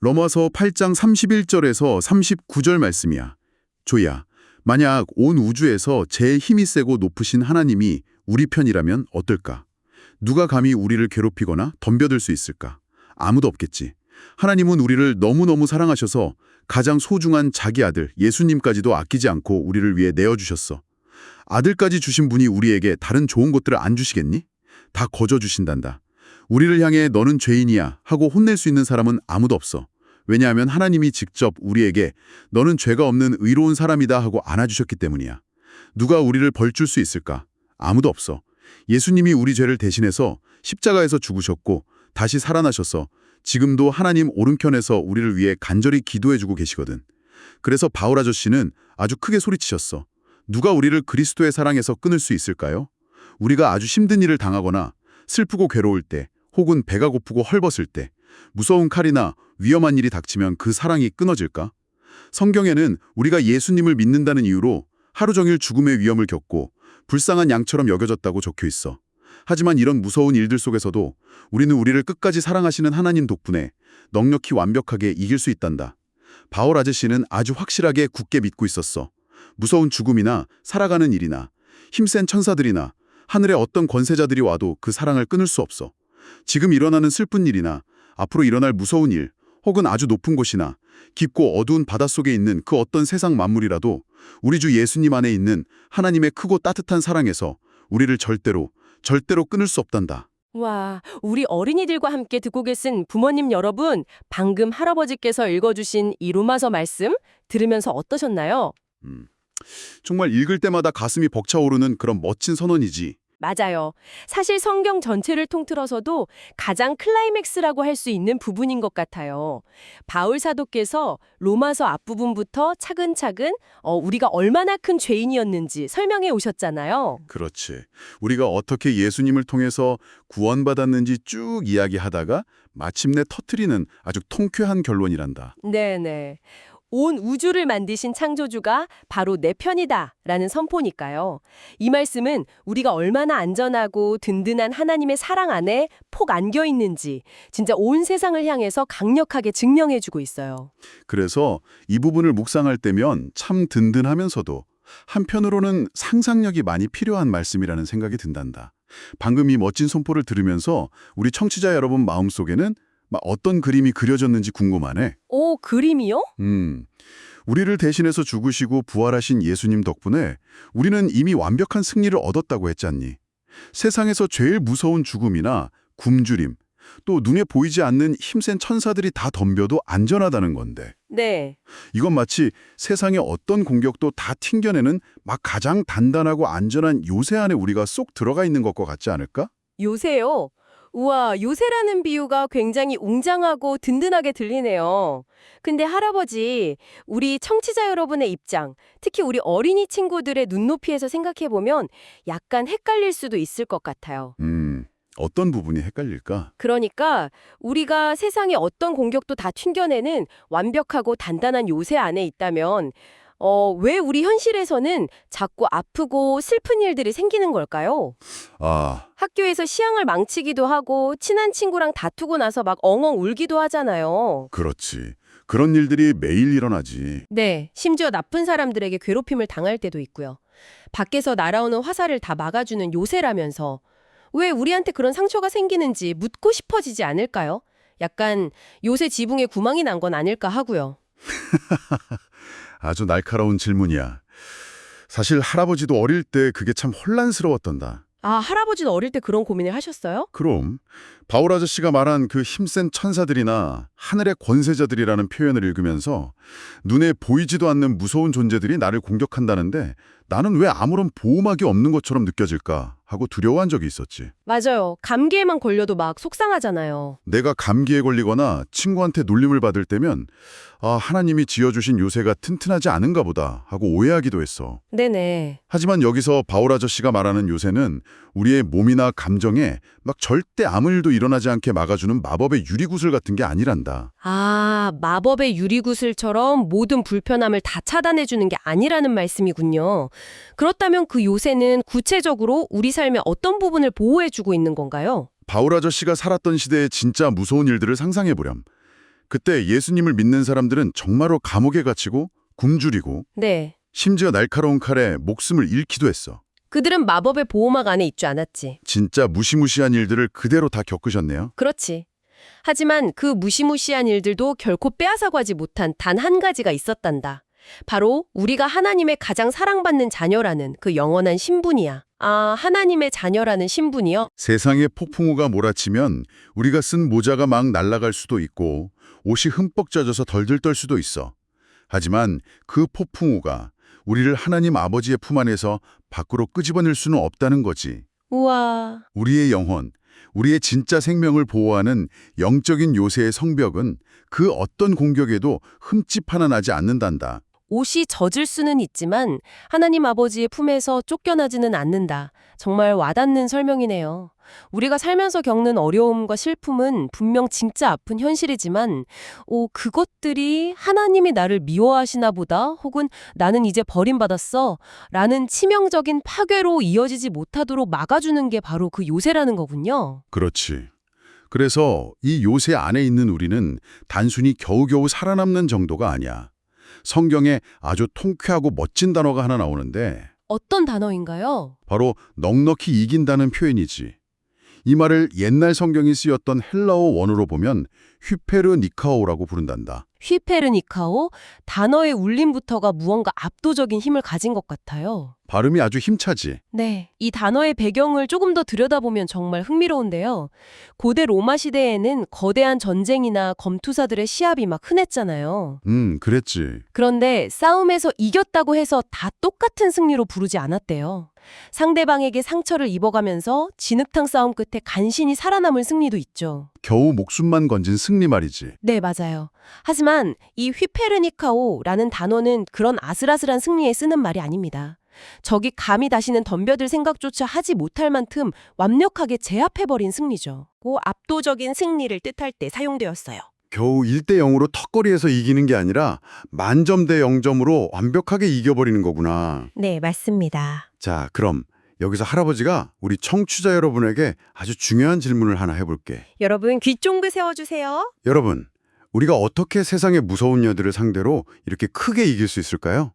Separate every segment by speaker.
Speaker 1: 로마서 8장 31절에서 39절 말씀이야. 조야, 만약 온 우주에서 제일 힘이 세고 높으신 하나님이 우리 편이라면 어떨까? 누가 감히 우리를 괴롭히거나 덤벼들 수 있을까? 아무도 없겠지. 하나님은 우리를 너무너무 사랑하셔서 가장 소중한 자기 아들 예수님까지도 아끼지 않고 우리를 위해 내어주셨어. 아들까지 주신 분이 우리에게 다른 좋은 것들을 안 주시겠니? 다 거저 주신단다. 우리를 향해 너는 죄인이야 하고 혼낼 수 있는 사람은 아무도 없어. 왜냐하면 하나님이 직접 우리에게 너는 죄가 없는 의로운 사람이다 하고 안아주셨기 때문이야. 누가 우리를 벌줄 수 있을까? 아무도 없어. 예수님이 우리 죄를 대신해서 십자가에서 죽으셨고 다시 살아나셔서 지금도 하나님 오른편에서 우리를 위해 간절히 기도해주고 계시거든. 그래서 바울 아저씨는 아주 크게 소리치셨어. 누가 우리를 그리스도의 사랑에서 끊을 수 있을까요? 우리가 아주 힘든 일을 당하거나 슬프고 괴로울 때 혹은 배가 고프고 헐벗을 때 무서운 칼이나 위험한 일이 닥치면 그 사랑이 끊어질까? 성경에는 우리가 예수님을 믿는다는 이유로 하루 종일 죽음의 위험을 겪고 불쌍한 양처럼 여겨졌다고 적혀 있어. 하지만 이런 무서운 일들 속에서도 우리는 우리를 끝까지 사랑하시는 하나님 덕분에 넉넉히 완벽하게 이길 수 있단다. 바울 아저씨는 아주 확실하게 굳게 믿고 있었어. 무서운 죽음이나 살아가는 일이나 힘센 천사들이나 하늘의 어떤 권세자들이 와도 그 사랑을 끊을 수 없어. 지금 일어나는 슬픈 일이나 앞으로 일어날 무서운 일, 혹은 아주 높은 곳이나 깊고 어두운 바닷속에 있는 그 어떤 세상 만물이라도 우리 주 예수님 안에 있는 하나님의 크고 따뜻한 사랑에서 우리를 절대로 끊을 수 없단다.
Speaker 2: 와, 우리 어린이들과 함께 듣고 계신 부모님 여러분, 방금 할아버지께서 읽어주신 이 로마서 말씀 들으면서 어떠셨나요?
Speaker 1: 정말 읽을 때마다 가슴이 벅차오르는 그런 멋진 선언이지.
Speaker 2: 맞아요. 사실 성경 전체를 통틀어서도 가장 클라이맥스라고 할 수 있는 부분인 것 같아요. 바울 사도께서 로마서 앞부분부터 차근차근 우리가 얼마나 큰 죄인이었는지 설명해 오셨잖아요.
Speaker 1: 그렇지. 우리가 어떻게 예수님을 통해서 구원받았는지 쭉 이야기하다가 마침내 터뜨리는 아주 통쾌한 결론이란다.
Speaker 2: 네네. 온 우주를 만드신 창조주가 바로 내 편이다 라는 선포니까요. 이 말씀은 우리가 얼마나 안전하고 든든한 하나님의 사랑 안에 폭 안겨 있는지 진짜 온 세상을 향해서 강력하게 증명해주고 있어요.
Speaker 1: 그래서 이 부분을 묵상할 때면 참 든든하면서도 한편으로는 상상력이 많이 필요한 말씀이라는 생각이 든단다. 방금 이 멋진 선포를 들으면서 우리 청취자 여러분 마음속에는 어떤 그림이 그려졌는지 궁금하네.
Speaker 2: 오, 그림이요?
Speaker 1: 우리를 대신해서 죽으시고 부활하신 예수님 덕분에 우리는 이미 완벽한 승리를 얻었다고 했잖니. 세상에서 제일 무서운 죽음이나 굶주림, 또 눈에 보이지 않는 힘센 천사들이 다 덤벼도 안전하다는 건데.
Speaker 2: 네.
Speaker 1: 이건 마치 세상의 어떤 공격도 다 튕겨내는 가장 단단하고 안전한 요새 안에 우리가 쏙 들어가 있는 것과 같지 않을까?
Speaker 2: 요새요? 우와, 요새라는 비유가 굉장히 웅장하고 든든하게 들리네요. 근데 할아버지, 우리 청취자 여러분의 입장, 특히 우리 어린이 친구들의 눈높이에서 생각해보면 약간 헷갈릴 수도 있을 것 같아요.
Speaker 1: 어떤 부분이 헷갈릴까?
Speaker 2: 그러니까 우리가 세상의 어떤 공격도 다 튕겨내는 완벽하고 단단한 요새 안에 있다면 왜 우리 현실에서는 자꾸 아프고 슬픈 일들이 생기는 걸까요?
Speaker 1: 아,
Speaker 2: 학교에서 시향을 망치기도 하고 친한 친구랑 다투고 나서 막 엉엉 울기도 하잖아요.
Speaker 1: 그렇지. 그런 일들이 매일 일어나지.
Speaker 2: 네, 심지어 나쁜 사람들에게 괴롭힘을 당할 때도 있고요. 밖에서 날아오는 화살을 다 막아주는 요새라면서 왜 우리한테 그런 상처가 생기는지 묻고 싶어지지 않을까요? 약간 요새 지붕에 구멍이 난 건 아닐까 하고요.
Speaker 1: 아주 날카로운 질문이야. 사실 할아버지도 어릴 때 그게 참 혼란스러웠던다.
Speaker 2: 아, 할아버지는 어릴 때 그런 고민을 하셨어요?
Speaker 1: 그럼 바울 아저씨가 말한 그 힘센 천사들이나 하늘의 권세자들이라는 표현을 읽으면서 눈에 보이지도 않는 무서운 존재들이 나를 공격한다는데 나는 왜 아무런 보호막이 없는 것처럼 느껴질까 하고 두려워한 적이 있었지.
Speaker 2: 맞아요. 감기에만 걸려도 막 속상하잖아요.
Speaker 1: 내가 감기에 걸리거나 친구한테 놀림을 받을 때면 하나님이 지어주신 요새가 튼튼하지 않은가 보다 하고 오해하기도 했어.
Speaker 2: 네네.
Speaker 1: 하지만 여기서 바울 아저씨가 말하는 요새는 우리의 몸이나 감정에 절대 아무 일도 일어나지 않게 막아주는 마법의 유리구슬 같은 게 아니란다.
Speaker 2: 아, 마법의 유리구슬처럼 모든 불편함을 다 차단해주는 게 아니라는 말씀이군요. 그렇다면 그 요새는 구체적으로 우리 삶의 어떤 부분을 보호해주고 있는 건가요?
Speaker 1: 바울 아저씨가 살았던 시대의 진짜 무서운 일들을 상상해보렴. 그때 예수님을 믿는 사람들은 정말로 감옥에 갇히고 굶주리고
Speaker 2: 네.
Speaker 1: 심지어 날카로운 칼에 목숨을 잃기도 했어.
Speaker 2: 그들은 마법의 보호막 안에 있지 않았지.
Speaker 1: 진짜 무시무시한 일들을 그대로 다 겪으셨네요.
Speaker 2: 그렇지. 하지만 그 무시무시한 일들도 결코 빼앗아가지 못한 단 한 가지가 있었단다. 바로 우리가 하나님의 가장 사랑받는 자녀라는 그 영원한 신분이야. 아, 하나님의 자녀라는 신분이요?
Speaker 1: 세상에 폭풍우가 몰아치면 우리가 쓴 모자가 막 날아갈 수도 있고 옷이 흠뻑 젖어서 덜덜 떨 수도 있어. 하지만 그 폭풍우가 우리를 하나님 아버지의 품 안에서 밖으로 끄집어낼 수는 없다는 거지.
Speaker 2: 우와.
Speaker 1: 우리의 영혼, 우리의 진짜 생명을 보호하는 영적인 요새의 성벽은 그 어떤 공격에도 흠집 하나 나지 않는단다.
Speaker 2: 옷이 젖을 수는 있지만 하나님 아버지의 품에서 쫓겨나지는 않는다. 정말 와닿는 설명이네요. 우리가 살면서 겪는 어려움과 슬픔은 분명 진짜 아픈 현실이지만 그것들이 하나님이 나를 미워하시나 보다 혹은 나는 이제 버림받았어 라는 치명적인 파괴로 이어지지 못하도록 막아주는 게 바로 그 요새라는 거군요.
Speaker 1: 그렇지. 그래서 이 요새 안에 있는 우리는 단순히 겨우겨우 살아남는 정도가 아니야. 성경에 아주 통쾌하고 멋진 단어가 하나 나오는데
Speaker 2: 어떤 단어인가요?
Speaker 1: 바로 넉넉히 이긴다는 표현이지. 이 말을 옛날 성경이 쓰였던 헬라어 원어로 보면 휘페르니카오라고 부른단다.
Speaker 2: 휘페르니카오? 단어의 울림부터가 무언가 압도적인 힘을 가진 것 같아요.
Speaker 1: 발음이 아주 힘차지.
Speaker 2: 네, 이 단어의 배경을 조금 더 들여다보면 정말 흥미로운데요. 고대 로마 시대에는 거대한 전쟁이나 검투사들의 시합이 막 흔했잖아요.
Speaker 1: 그랬지.
Speaker 2: 그런데 싸움에서 이겼다고 해서 다 똑같은 승리로 부르지 않았대요. 상대방에게 상처를 입어가면서 진흙탕 싸움 끝에 간신히 살아남을 승리도 있죠.
Speaker 1: 겨우 목숨만 건진 승리 말이지.
Speaker 2: 네, 맞아요. 하지만 이 휘페르니카오라는 단어는 그런 아슬아슬한 승리에 쓰는 말이 아닙니다. 적이 감히 다시는 덤벼들 생각조차 하지 못할 만큼 완벽하게 제압해버린 승리죠. 그 압도적인 승리를 뜻할 때 사용되었어요.
Speaker 1: 겨우 1대 0으로 턱걸이에서 이기는 게 아니라 만점 대 0점으로 완벽하게 이겨버리는 거구나.
Speaker 2: 네, 맞습니다.
Speaker 1: 자, 그럼 여기서 할아버지가 우리 청취자 여러분에게 아주 중요한 질문을 하나 해볼게.
Speaker 2: 여러분 귀 쫑긋 세워주세요.
Speaker 1: 여러분, 우리가 어떻게 세상의 무서운 여들을 상대로 이렇게 크게 이길 수 있을까요?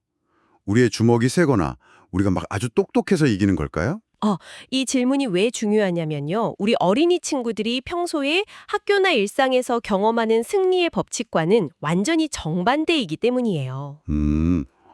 Speaker 1: 우리의 주먹이 세거나 우리가 막 아주 똑똑해서 이기는 걸까요?
Speaker 2: 이 질문이 왜 중요하냐면요. 우리 어린이 친구들이 평소에 학교나 일상에서 경험하는 승리의 법칙과는 완전히 정반대이기 때문이에요.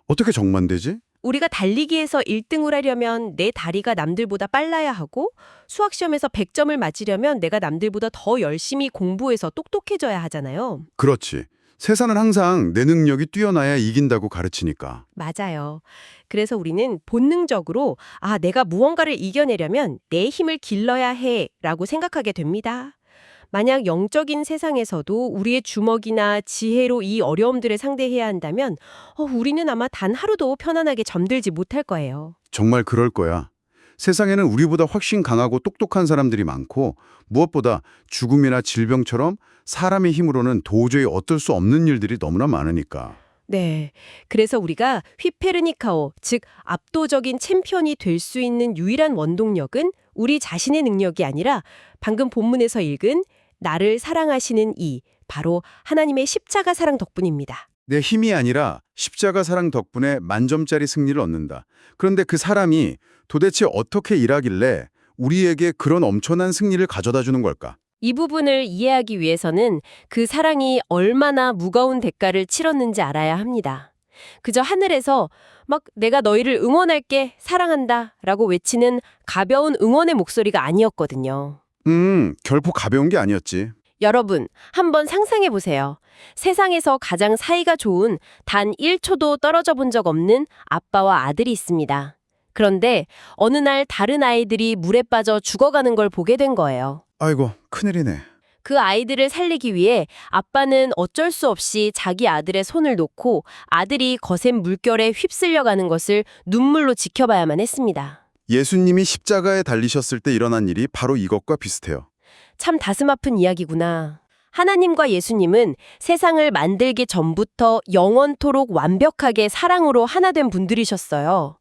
Speaker 1: 어떻게 정반대지?
Speaker 2: 우리가 달리기에서 1등을 하려면 내 다리가 남들보다 빨라야 하고 수학시험에서 100점을 맞으려면 내가 남들보다 더 열심히 공부해서 똑똑해져야 하잖아요.
Speaker 1: 그렇지. 세상은 항상 내 능력이 뛰어나야 이긴다고 가르치니까.
Speaker 2: 맞아요. 그래서 우리는 본능적으로 내가 무언가를 이겨내려면 내 힘을 길러야 해라고 생각하게 됩니다. 만약 영적인 세상에서도 우리의 주먹이나 지혜로 이 어려움들을 상대해야 한다면 우리는 아마 단 하루도 편안하게 잠들지 못할 거예요.
Speaker 1: 정말 그럴 거야. 세상에는 우리보다 훨씬 강하고 똑똑한 사람들이 많고 무엇보다 죽음이나 질병처럼 사람의 힘으로는 도저히 어쩔 수 없는 일들이 너무나 많으니까.
Speaker 2: 네. 그래서 우리가 휘페르니카오, 즉 압도적인 챔피언이 될 수 있는 유일한 원동력은 우리 자신의 능력이 아니라 방금 본문에서 읽은 나를 사랑하시는 바로 하나님의 십자가 사랑 덕분입니다.
Speaker 1: 내 힘이 아니라 십자가 사랑 덕분에 만점짜리 승리를 얻는다. 그런데 그 사람이 도대체 어떻게 일하길래 우리에게 그런 엄청난 승리를 가져다 주는 걸까?
Speaker 2: 이 부분을 이해하기 위해서는 그 사랑이 얼마나 무거운 대가를 치렀는지 알아야 합니다. 그저 하늘에서 막 내가 너희를 응원할게, 사랑한다 라고 외치는 가벼운 응원의 목소리가 아니었거든요.
Speaker 1: 결코 가벼운 게 아니었지.
Speaker 2: 여러분, 한번 상상해 보세요. 세상에서 가장 사이가 좋은 단 1초도 떨어져 본 적 없는 아빠와 아들이 있습니다. 그런데 어느 날 다른 아이들이 물에 빠져 죽어가는 걸 보게 된 거예요.
Speaker 1: 아이고, 큰일이네.
Speaker 2: 그 아이들을 살리기 위해 아빠는 어쩔 수 없이 자기 아들의 손을 놓고 아들이 거센 물결에 휩쓸려 가는 것을 눈물로 지켜봐야만 했습니다.
Speaker 1: 예수님이 십자가에 달리셨을 때 일어난 일이 바로 이것과 비슷해요.
Speaker 2: 참 가슴 아픈 이야기구나. 하나님과 예수님은 세상을 만들기 전부터 영원토록 완벽하게 사랑으로 하나 된 분들이셨어요.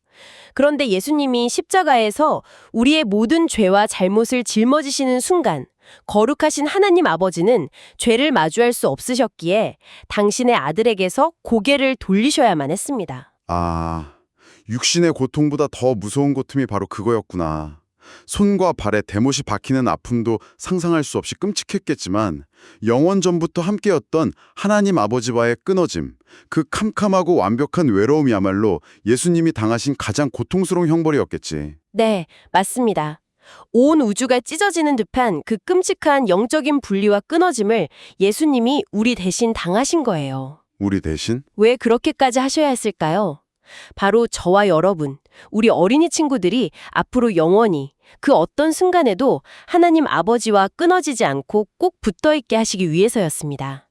Speaker 2: 그런데 예수님이 십자가에서 우리의 모든 죄와 잘못을 짊어지시는 순간 거룩하신 하나님 아버지는 죄를 마주할 수 없으셨기에 당신의 아들에게서 고개를 돌리셔야만 했습니다.
Speaker 1: 아, 육신의 고통보다 더 무서운 고통이 바로 그거였구나. 손과 발에 대못이 박히는 아픔도 상상할 수 없이 끔찍했겠지만 영원 전부터 함께였던 하나님 아버지와의 끊어짐, 그 캄캄하고 완벽한 외로움이야말로 예수님이 당하신 가장 고통스러운 형벌이었겠지.
Speaker 2: 네, 맞습니다. 온 우주가 찢어지는 듯한 그 끔찍한 영적인 분리와 끊어짐을 예수님이 우리 대신 당하신 거예요.
Speaker 1: 우리 대신?
Speaker 2: 왜 그렇게까지 하셔야 했을까요? 바로 저와 여러분, 우리 어린이 친구들이 앞으로 영원히 그 어떤 순간에도 하나님 아버지와 끊어지지 않고 꼭 붙어 있게 하시기 위해서였습니다.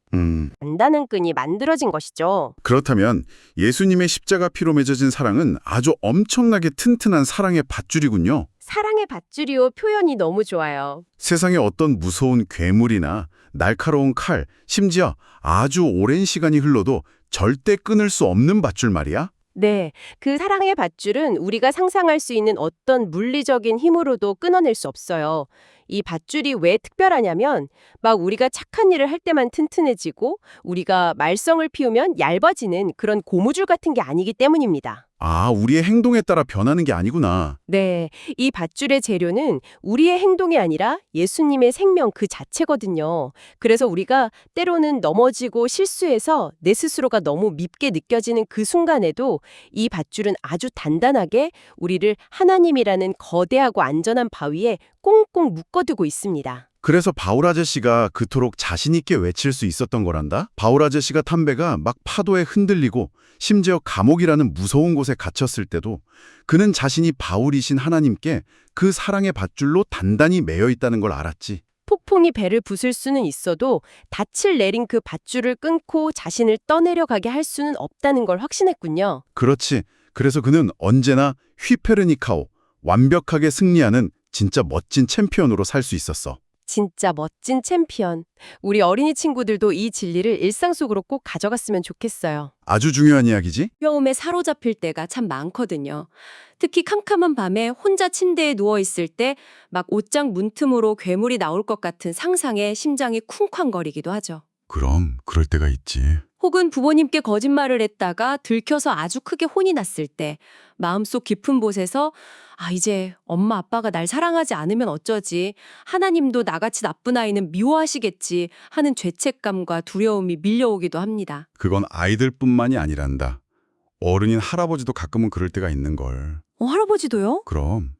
Speaker 2: 단단한 끈이 만들어진 것이죠.
Speaker 1: 그렇다면 예수님의 십자가 피로 맺어진 사랑은 아주 엄청나게 튼튼한 사랑의 밧줄이군요.
Speaker 2: 사랑의 밧줄이요 표현이 너무 좋아요.
Speaker 1: 세상에 어떤 무서운 괴물이나 날카로운 칼, 심지어 아주 오랜 시간이 흘러도 절대 끊을 수 없는 밧줄 말이야?
Speaker 2: 네, 그 사랑의 밧줄은 우리가 상상할 수 있는 어떤 물리적인 힘으로도 끊어낼 수 없어요. 이 밧줄이 왜 특별하냐면 막 우리가 착한 일을 할 때만 튼튼해지고 우리가 말썽을 피우면 얇아지는 그런 고무줄 같은 게 아니기 때문입니다.
Speaker 1: 아, 우리의 행동에 따라 변하는 게 아니구나.
Speaker 2: 네, 이 밧줄의 재료는 우리의 행동이 아니라 예수님의 생명 그 자체거든요. 그래서 우리가 때로는 넘어지고 실수해서 내 스스로가 너무 밉게 느껴지는 그 순간에도 이 밧줄은 아주 단단하게 우리를 하나님이라는 거대하고 안전한 바위에 꽁꽁 묶어두고 있습니다.
Speaker 1: 그래서 바울 아저씨가 그토록 자신 있게 외칠 수 있었던 거란다? 바울 아저씨가 탄 배가 막 파도에 흔들리고 심지어 감옥이라는 무서운 곳에 갇혔을 때도 그는 자신이 바울이신 하나님께 그 사랑의 밧줄로 단단히 매여 있다는 걸 알았지.
Speaker 2: 폭풍이 배를 부술 수는 있어도 닻을 내린 그 밧줄을 끊고 자신을 떠내려가게 할 수는 없다는 걸 확신했군요.
Speaker 1: 그렇지. 그래서 그는 언제나 휘페르니카오, 완벽하게 승리하는 진짜 멋진 챔피언으로 살 수 있었어.
Speaker 2: 진짜 멋진 챔피언. 우리 어린이 친구들도 이 진리를 일상 속으로 꼭 가져갔으면 좋겠어요.
Speaker 1: 아주 중요한 이야기지?
Speaker 2: 두려움에 사로잡힐 때가 참 많거든요. 특히 캄캄한 밤에 혼자 침대에 누워있을 때 막 옷장 문틈으로 괴물이 나올 것 같은 상상에 심장이 쿵쾅거리기도 하죠.
Speaker 1: 그럼 그럴 때가 있지.
Speaker 2: 혹은 부모님께 거짓말을 했다가 들켜서 아주 크게 혼이 났을 때 마음속 깊은 곳에서 이제 엄마 아빠가 날 사랑하지 않으면 어쩌지, 하나님도 나같이 나쁜 아이는 미워하시겠지 하는 죄책감과 두려움이 밀려오기도 합니다.
Speaker 1: 그건 아이들뿐만이 아니란다. 어른인 할아버지도 가끔은 그럴 때가 있는 걸.
Speaker 2: 할아버지도요?
Speaker 1: 그럼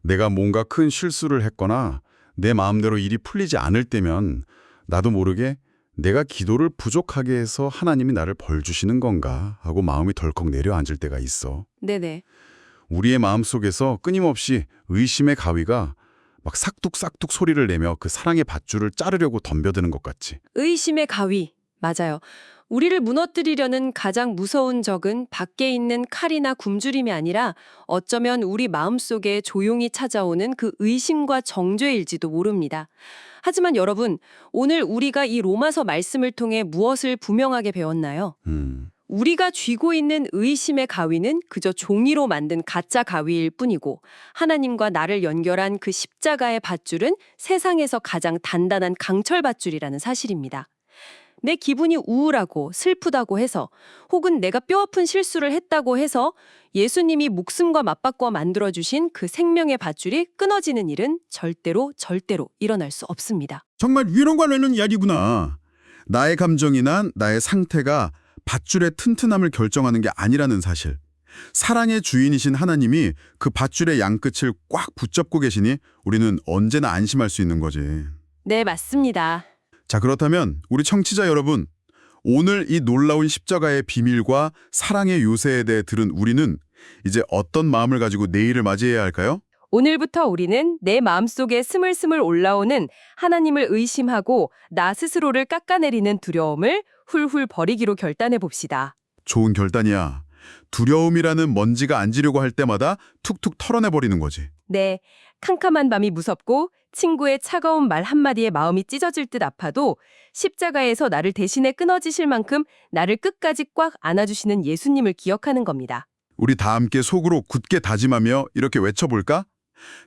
Speaker 1: 내가 뭔가 큰 실수를 했거나 내 마음대로 일이 풀리지 않을 때면 나도 모르게 내가 기도를 부족하게 해서 하나님이 나를 벌 주시는 건가 하고 마음이 덜컥 내려앉을 때가 있어.
Speaker 2: 네네.
Speaker 1: 우리의 마음속에서 끊임없이 의심의 가위가 막 싹둑싹둑 소리를 내며 그 사랑의 밧줄을 자르려고 덤벼드는 것 같지.
Speaker 2: 의심의 가위. 맞아요. 우리를 무너뜨리려는 가장 무서운 적은 밖에 있는 칼이나 굶주림이 아니라 어쩌면 우리 마음속에 조용히 찾아오는 그 의심과 정죄일지도 모릅니다. 하지만 여러분, 오늘 우리가 이 로마서 말씀을 통해 무엇을 분명하게 배웠나요? 우리가 쥐고 있는 의심의 가위는 그저 종이로 만든 가짜 가위일 뿐이고 하나님과 나를 연결한 그 십자가의 밧줄은 세상에서 가장 단단한 강철 밧줄이라는 사실입니다. 내 기분이 우울하고 슬프다고 해서 혹은 내가 뼈아픈 실수를 했다고 해서 예수님이 목숨과 맞바꿔 만들어주신 그 생명의 밧줄이 끊어지는 일은 절대로 일어날 수 없습니다.
Speaker 1: 정말 위로가 되는 이야기구나. 나의 감정이나 나의 상태가 밧줄의 튼튼함을 결정하는 게 아니라는 사실. 사랑의 주인이신 하나님이 그 밧줄의 양끝을 꽉 붙잡고 계시니 우리는 언제나 안심할 수 있는 거지.
Speaker 2: 네, 맞습니다.
Speaker 1: 자, 그렇다면 우리 청취자 여러분, 오늘 이 놀라운 십자가의 비밀과 사랑의 요새에 대해 들은 우리는 이제 어떤 마음을 가지고 내일을 맞이해야 할까요?
Speaker 2: 오늘부터 우리는 내 마음속에 스물스물 올라오는 하나님을 의심하고 나 스스로를 깎아내리는 두려움을 훌훌 버리기로 결단해 봅시다.
Speaker 1: 좋은 결단이야. 두려움이라는 먼지가 앉으려고 할 때마다 툭툭 털어내버리는 거지.
Speaker 2: 네, 캄캄한 밤이 무섭고 친구의 차가운 말 한마디에 마음이 찢어질 듯 아파도 십자가에서 나를 대신해 끊어지실 만큼 나를 끝까지 꽉 안아주시는 예수님을 기억하는 겁니다.
Speaker 1: 우리 다 함께 속으로 굳게 다짐하며 이렇게 외쳐볼까?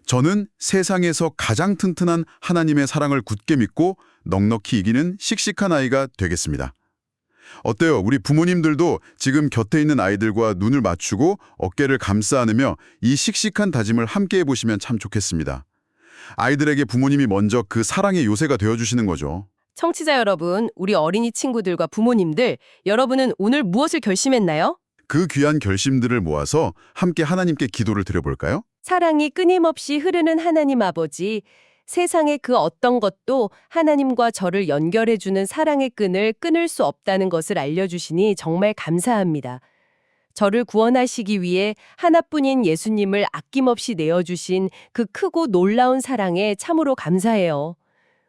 Speaker 1: 저는 세상에서 가장 튼튼한 하나님의 사랑을 굳게 믿고 넉넉히 이기는 씩씩한 아이가 되겠습니다. 어때요? 우리 부모님들도 지금 곁에 있는 아이들과 눈을 맞추고 어깨를 감싸 안으며 이 씩씩한 다짐을 함께 해보시면 참 좋겠습니다. 아이들에게 부모님이 먼저 그 사랑의 요새가 되어주시는 거죠.
Speaker 2: 청취자 여러분, 우리 어린이 친구들과 부모님들, 여러분은 오늘 무엇을 결심했나요?
Speaker 1: 그 귀한 결심들을 모아서 함께 하나님께 기도를 드려볼까요?
Speaker 2: 사랑이 끊임없이 흐르는 하나님 아버지, 세상의 그 어떤 것도 하나님과 저를 연결해주는 사랑의 끈을 끊을 수 없다는 것을 알려주시니 정말 감사합니다. 저를 구원하시기 위해 하나뿐인 예수님을 아낌없이 내어주신 그 크고 놀라운 사랑에 참으로 감사해요.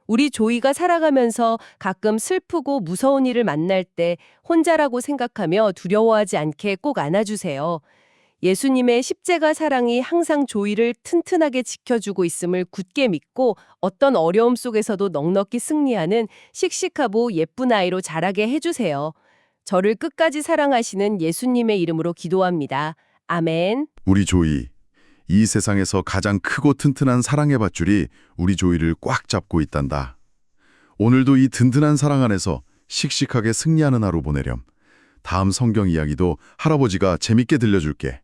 Speaker 2: 우리 조이가 살아가면서 가끔 슬프고 무서운 일을 만날 때 혼자라고 생각하며 두려워하지 않게 꼭 안아주세요. 예수님의 십자가 사랑이 항상 조이를 튼튼하게 지켜주고 있음을 굳게 믿고 어떤 어려움 속에서도 넉넉히 승리하는 씩씩하고 예쁜 아이로 자라게 해주세요. 저를 끝까지 사랑하시는 예수님의 이름으로 기도합니다. 아멘.
Speaker 1: 우리 조이, 이 세상에서 가장 크고 튼튼한 사랑의 밧줄이 우리 조이를 꽉 잡고 있단다. 오늘도 이 든든한 사랑 안에서 씩씩하게 승리하는 하루 보내렴. 다음 성경 이야기도 할아버지가 재밌게 들려줄게.